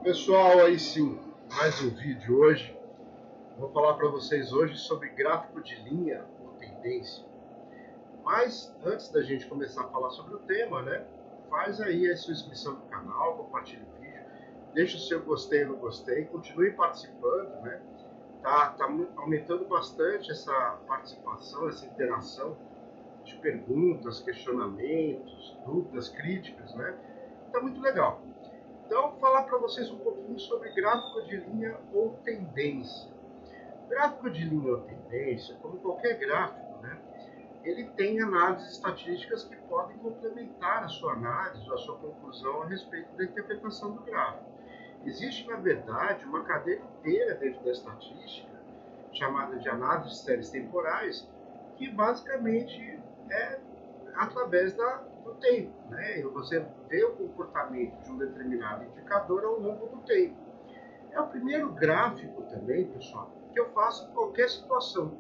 Pessoal, aí sim, mais um vídeo hoje. Vou falar para vocês hoje sobre gráfico de linha ou tendência. Mas antes da gente começar a falar sobre o tema, né? Faz aí a sua inscrição no canal, compartilhe o vídeo, deixa o seu gostei no gostei, continue participando, né? Tá aumentando bastante essa participação, essa interação de perguntas, questionamentos, dúvidas, críticas, né? Tá muito legal. Então, vou falar para vocês um pouquinho sobre gráfico de linha ou tendência. Gráfico de linha ou tendência, como qualquer gráfico, né, ele tem análises estatísticas que podem complementar a sua análise ou a sua conclusão a respeito da interpretação do gráfico. Existe, na verdade, uma cadeia inteira dentro da estatística, chamada de análise de séries temporais, que basicamente é através do tempo, né? Você vê o comportamento de um determinado indicador ao longo do tempo. É o primeiro gráfico também, pessoal, que eu faço em qualquer situação.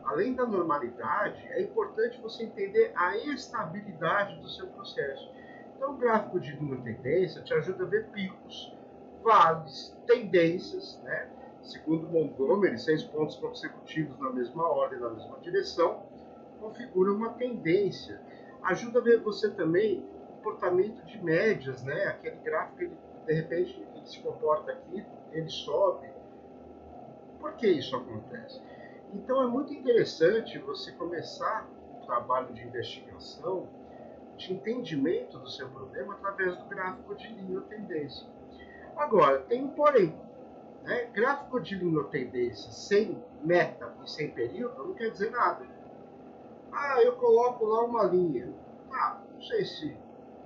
Além da normalidade, é importante você entender a estabilidade do seu processo. Então, o gráfico de linha tendência te ajuda a ver picos, vales, tendências, né? Segundo Montgomery, 6 pontos consecutivos na mesma ordem, na mesma direção, configura uma tendência. Ajuda a ver você também o comportamento de médias, né? Aquele gráfico, ele, de repente, ele se comporta aqui, ele sobe. Por que isso acontece? Então é muito interessante você começar um trabalho de investigação, de entendimento do seu problema através do gráfico de linha ou tendência. Agora, tem um porém. Né? Gráfico de linha ou tendência sem meta e sem período não quer dizer nada. Ah, eu coloco lá uma linha. Ah, não sei se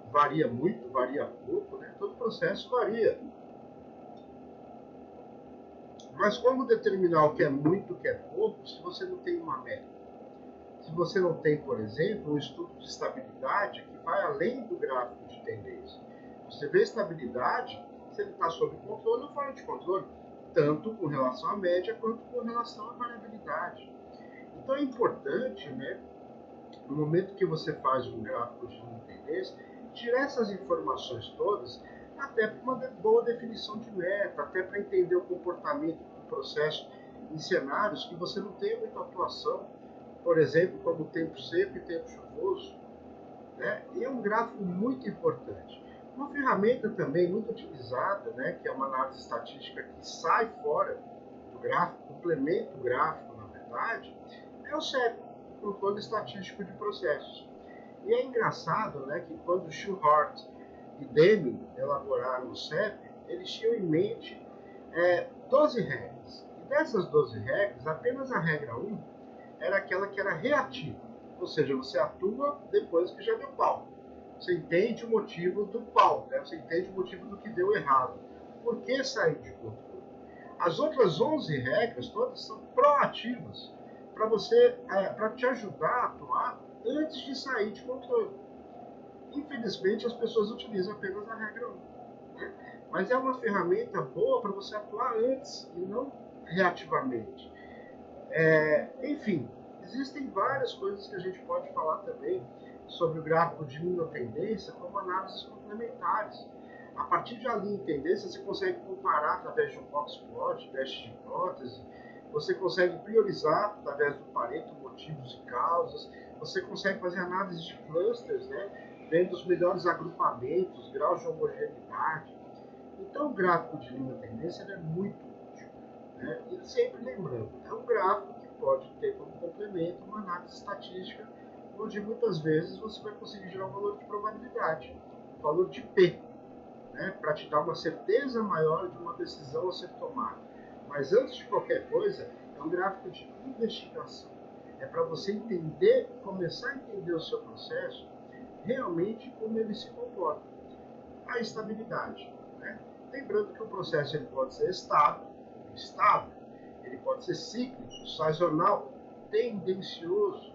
varia muito, varia pouco, né? Todo processo varia. Mas como determinar o que é muito, o que é pouco, se você não tem uma meta? Se você não tem, por exemplo, um estudo de estabilidade que vai além do gráfico de tendência. Você vê estabilidade, se ele está sob controle ou fora de controle, tanto com relação à média quanto com relação à variabilidade. Então é importante, né, no momento que você faz um gráfico de tendência, tirar essas informações todas, até para uma boa definição de meta, até para entender o comportamento do processo em cenários que você não tem muita atuação, por exemplo, como tempo seco e tempo chuvoso. Né? E é um gráfico muito importante. Uma ferramenta também muito utilizada, né, que é uma análise estatística que sai fora do gráfico, complementa o gráfico, na verdade, é o CEP, o Controle Estatístico de Processos. E é engraçado, né, que quando Shewhart e Deming elaboraram o CEP, eles tinham em mente 12 regras. E dessas 12 regras, apenas a regra 1 era aquela que era reativa, ou seja, você atua depois que já deu pau. Você entende o motivo do pau, né? Você entende o motivo do que deu errado. Por que saiu de controle? As outras 11 regras todas são proativas para você, para te ajudar a atuar antes de sair de controle. Infelizmente, as pessoas utilizam apenas a regra 1. Né? Mas é uma ferramenta boa para você atuar antes e não reativamente. Enfim, existem várias coisas que a gente pode falar também sobre o gráfico de linha ou tendência como análises complementares. A partir de uma linha e tendência, você consegue comparar através de um box plot, teste de hipótese, você consegue priorizar através do Pareto motivos e causas, você consegue fazer análise de clusters, né, vendo os melhores agrupamentos, graus de homogeneidade. Então, o gráfico de linha e tendência é muito útil. Né? E sempre lembrando, é um gráfico que pode ter como complemento uma análise estatística, onde muitas vezes você vai conseguir gerar um valor de probabilidade, um valor de P, né, para te dar uma certeza maior de uma decisão a ser tomada. Mas antes de qualquer coisa, é um gráfico de investigação. É para você entender, começar a entender o seu processo, realmente como ele se comporta. A estabilidade. Né? Lembrando que o processo ele pode ser estável, ele pode ser cíclico, sazonal, tendencioso.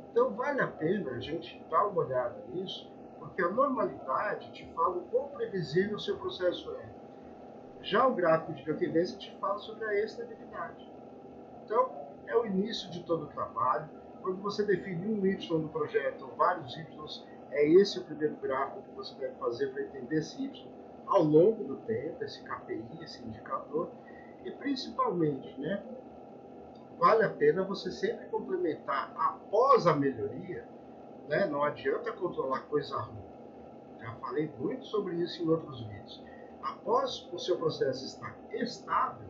Então vale a pena a gente dar uma olhada nisso, porque a normalidade te fala o quão previsível o seu processo é. Já o gráfico de tendência te fala sobre a estabilidade. Então, é o início de todo o trabalho. Quando você define um Y no projeto ou vários Y, é esse o primeiro gráfico que você deve fazer para entender esse Y ao longo do tempo, esse KPI, esse indicador, e principalmente, né, vale a pena você sempre complementar após a melhoria, né? Não adianta controlar coisa ruim. Já falei muito sobre isso em outros vídeos. Após o seu processo estar estável,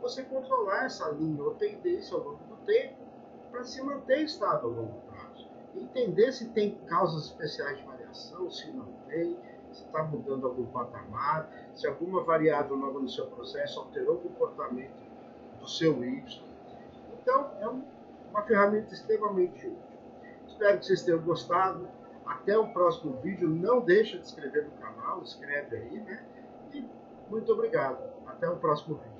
você controlar essa linha ou tendência ao longo do tempo para se manter estável a longo prazo. Entender se tem causas especiais de variação, se não tem, se está mudando algum patamar, se alguma variável nova no seu processo alterou o comportamento do seu Y. Então, é uma ferramenta extremamente útil. Espero que vocês tenham gostado. Até o próximo vídeo. Não deixa de se inscrever no canal, escreve aí, né? E muito obrigado. Até o próximo vídeo.